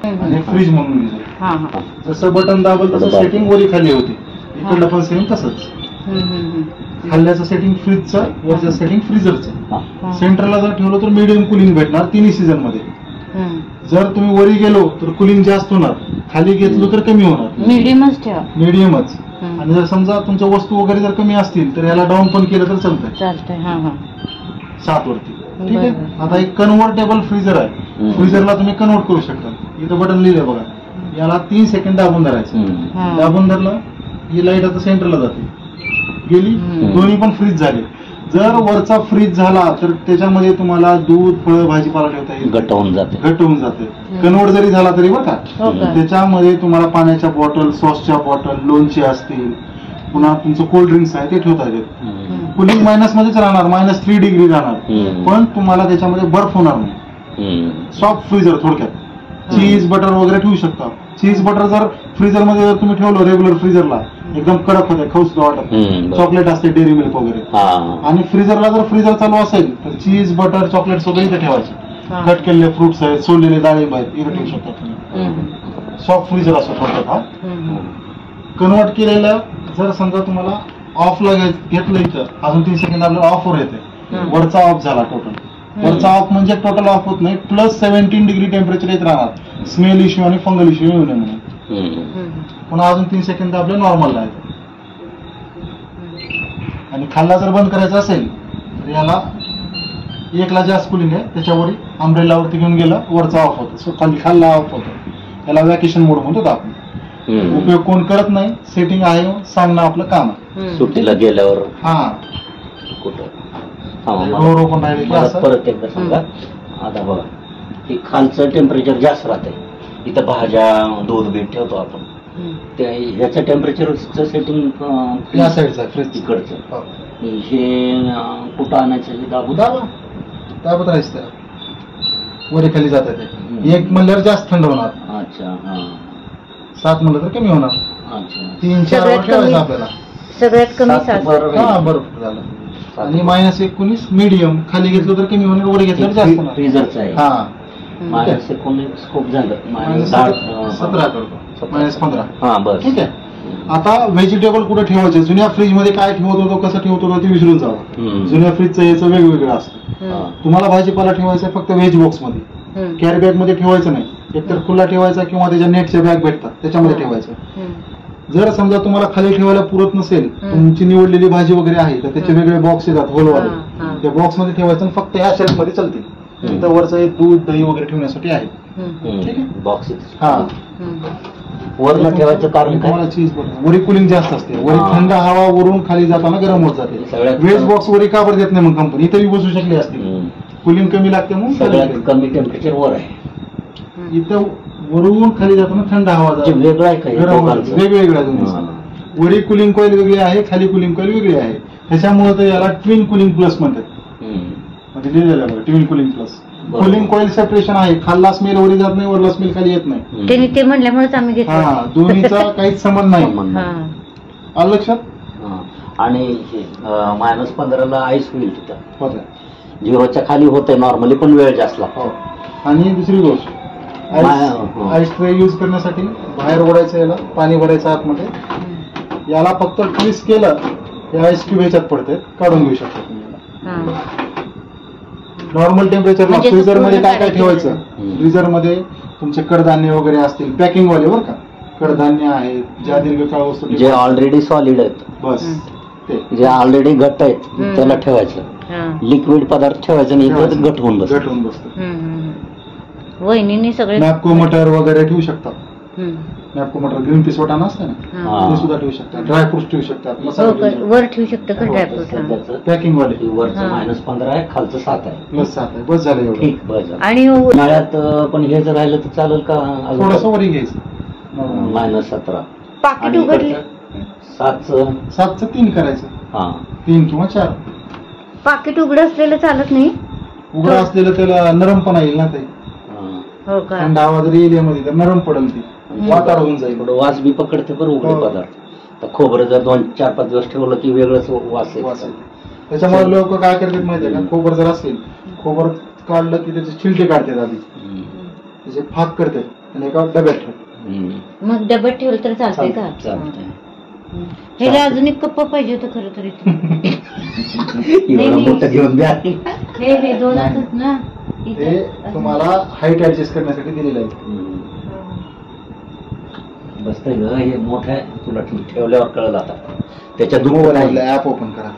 आणि फ्रीज म्हणून यूज. जसं बटन दाबल तसं सेटिंग वरी खाली होती. इकडलं पण सेम तसंच. खाल्ल्याचं सेटिंग फ्रीजचं, वरचं सेटिंग फ्रीजरचं. सेंटरला जर ठेवलं तर मीडियम कुलिंग भेटणार तिन्ही सीझन मध्ये. जर तुम्ही वरी गेलो तर कुलिंग जास्त होणार, खाली घेतलो तर कमी होणार. मीडियमच ठेवा. मीडियमच. आणि जर समजा तुमच्या वस्तू वगैरे जर कमी असतील तर याला डाऊन पण केलं तर चालतंय. 7 वरती. ठीक आहे. आता एक कन्व्हर्टेबल फ्रीजर आहे. फ्रीजरला तुम्ही कन्व्हर्ट करू शकता. इथं बटन लिहिलंय बघा. याला 3 सेकंद दाबून धरायचं. दाबून धरलं ही लाईट आता सेंटरला जाते. गेली. दोन्ही पण फ्रीज झाले. जर वरचा फ्रीज झाला तर त्याच्यामध्ये तुम्हाला दूध, फळं, भाजीपाला ठेवता येईल. घटवून जाते. कन्वर्ट जरी झाला तरी बघा त्याच्यामध्ये तुम्हाला पाण्याच्या बॉटल, सॉसच्या बॉटल, लोणचे असतील, पुन्हा तुमचं कोल्ड ड्रिंक्स आहे ते ठेवता येईल. कुलिंग मायनस मध्येच राहणार, -3 डिग्री राहणार, पण तुम्हाला त्याच्यामध्ये बर्फ होणार नाही. सॉफ्ट फ्रीजर थोडक्यात. चीज, बटर वगैरे ठेवू शकता. चीज, बटर जर फ्रीजर मध्ये जर तुम्ही ठेवलं रेग्युलर फ्रीजरला एकदम कडक होते, खाऊ सुद्धा वाटत. चॉकलेट असते, डेअरी मिल्क वगैरे. आणि फ्रीजरला जर फ्रीजर चालू असेल तर चीज, बटर, चॉकलेट वगैरे इथे ठेवायचे. कट केलेले फ्रुट्स आहेत, सोललेले डाळिंब आहेत, इथे ठेवू शकता तुम्ही. सॉफ्ट फ्रीजर असतो थोडक्यात हा. कन्वर्ट केलेलं जर समजा तुम्हाला ऑफला घेतलं इथं अजून 3 सेकंद आपल्याला ऑफ वर येते. वरचा ऑफ झाला टोटल. वरचा ऑफ म्हणजे टोटल ऑफ होत नाही, +17 डिग्री टेम्परेचर येत राहणार. स्मेल इश्यू आणि फंगल इश्यू येऊ नये म्हणून. पुन्हा अजून 3 सेकंद आपल्या नॉर्मल आहे. आणि खाल्ला जर बंद करायचा असेल तर याला 1ला जास्त कुलिंग आहे, त्याच्यावर अम्ब्रेलावरती घेऊन गेला वरचा ऑफ होतो. सो खाली खाल्ला ऑफ होतो. याला वॅकेशन मोड म्हणतो आपण. उपयोग कोण करत नाही. सेटिंग आहे सांगणं आपलं काम आहे. सुट्टीला गेल्यावर कुठं पण राहिले परत एकदा सांगा. आता बघा हे खालचं टेम्परेचर जास्त राहतंय. इथं भाज्या, दूध बीट ठेवतो आपण. ह्याचं टेम्परेचरचं सेटिंग या साईडचं फ्रीज तिकडचं. हे कुठं आणायचं हे दाबत राहायचं. वरी खाली जात आहे. 1 म्हणल्यावर जास्त थंड होणार. अच्छा. 7 म्हणलं तर कमी होणार. 3-4 वर ठेवायचं आपल्याला. सगळ्यात कमी 7. बरोबर झालं. आणि -19 मीडियम. खाली घेतलं तर कमी होणार, वर घेतलं तर जास्त होणार. फ्रीजरचं आहे. -19 खूप झालं. -17 करतो. -15. बस. ठीक आहे. आता व्हेजिटेबल कुठे ठेवायचे? जुन्या फ्रीज मध्ये काय ठेवत होतो, कसं ठेवत होतो ते विसरून जावं. जुन्या फ्रीजचं याचं वेगवेगळं असतं. तुम्हाला भाजीपाला ठेवायचा फक्त व्हेज बॉक्स मध्ये. कॅरी बॅग मध्ये ठेवायचं नाही. एकतर खुला ठेवायचा किंवा त्याच्या नेटच्या बॅग भेटतात त्याच्यामध्ये ठेवायचं. जर समजा तुम्हाला खाली ठेवायला पुरत नसेल, तुमची निवडलेली भाजी वगैरे आहे तर त्याचे वेगळे बॉक्स येतात होलवाले. त्या बॉक्स मध्ये ठेवायचं. फक्त ह्या शेल्फ मध्ये चालतील. तिथं वरचं दूध, दही वगैरे ठेवण्यासाठी आहे. ठीक आहे. बॉक्स हा. वरला ठेवायचं कारण तुम्हाला चीज वरी कुलिंग जास्त असते. वरी थंड हवा वरून खाली जाताना गरम होत जाते. वेज बॉक्स वरी का बरं देत नाही मग कंपनी? इथं बसू शकली असते. कुलिंग कमी लागते म्हणून. सगळ्यात कमी टेम्परेचर वर आहे. इथं वरून खाली जाताना थंड हवा वेगळं आहे. वेगवेगळ्या दोन्ही. वरी कुलिंग कॉईल वेगळी आहे, खाली कुलिंग कॉईल वेगळी आहे. त्याच्यामुळे तर याला ट्विन कुलिंग प्लस म्हणतात. म्हणजे लिहिलेलं आहे twin cooling plus. Cooling coil separation आहे. खाल्ला स्मेल वरी जात नाही, वरला स्मेल खाली येत नाही. त्यांनी ते म्हणल्यामुळेच आम्ही घेतलं. दोन्हीचा काहीच संबंध नाही. आलं लक्षात? आणि -15ला आईस होईल तिथं. 0च्या खाली होते नॉर्मली, पण वेळ जास्त लागतो. आणि दुसरी गोष्ट आईस ट्रे यूज करण्यासाठी बाहेर ओढायचं, याला पाणी भरायचं आतमध्ये. याला फक्त ट्विस्ट केलं ते आईस क्यूब ह्याच्यात पडते, काढून घेऊ शकता तुम्ही. नॉर्मल टेम्परेचरला फ्रीजर मध्ये काय काय ठेवायचं? फ्रीजर मध्ये तुमचे कडधान्य वगैरे असतील, पॅकिंग वाले बरं का. कडधान्य आहेत, ज्या दीर्घकाळ वस्तू जे ऑलरेडी सॉलिड आहेत, बस ते जे ऑलरेडी घट्ट आहेत त्याला ठेवायचं. लिक्विड पदार्थ ठेवायचं नाही, घट होऊन बसतं. वहिनीने सगळे मॅपको मटर वगैरे ठेवू शकतात. मॅपको मटर ग्रीन पीस वाटाणा असतं ना, ते सुद्धा ठेवू शकतात. ड्रायफ्रुट्स ठेवू शकतात. वर ठेवू शकतं का ड्रायफ्रूट? पॅकिंग वाले. वरचं -15 आहे, खालचं 7 आहे. +7 आहे. बस झालं एवढं. ठीक, बस झालं. आणि उन्हाळ्यात पण हे जर राहिलं तर चालेल का? थोडंसं वरी घ्यायचं. -17. पाकिट उघडले 7चं 3 करायचं. 3 किंवा 4. पाकिट उघडं असलेलं चालत नाही. उघडं असलेलं त्याला नरम पण येईल ना. ते थंड हवा जरी एरियामध्ये तर नरम पडेल, ती वातार होऊन जाईल. वास बी पकडते बरं उघडे पदार्थ. तर खोबरं जर 2-4-5 दिवस ठेवलं की वेगळंच वास येईल. त्याच्यामुळे लोक काय करतात माहितीये का, खोबरं जर असेल, खोबरं काढलं की त्याचे छिलटे काढतात आधी. त्याचे फाक करतात आणि एका डब्यात ठेवतात. मग डब्यात ठेवलं तर चालतंय का? चालतंय. ह्याला अजून एक कप्पा पाहिजे होतं खरं तर इथे. एवढं मोठं घेऊन द्या. हे दोन असतात ना ते तुम्हाला हाईट ऍडजस्ट करण्यासाठी दिलेलं आहे. बसतंय ग, हे मोठं आहे, तुला ठेवल्यावर कळलं आता त्याच्या मोबाईल ऍप ओपन करा.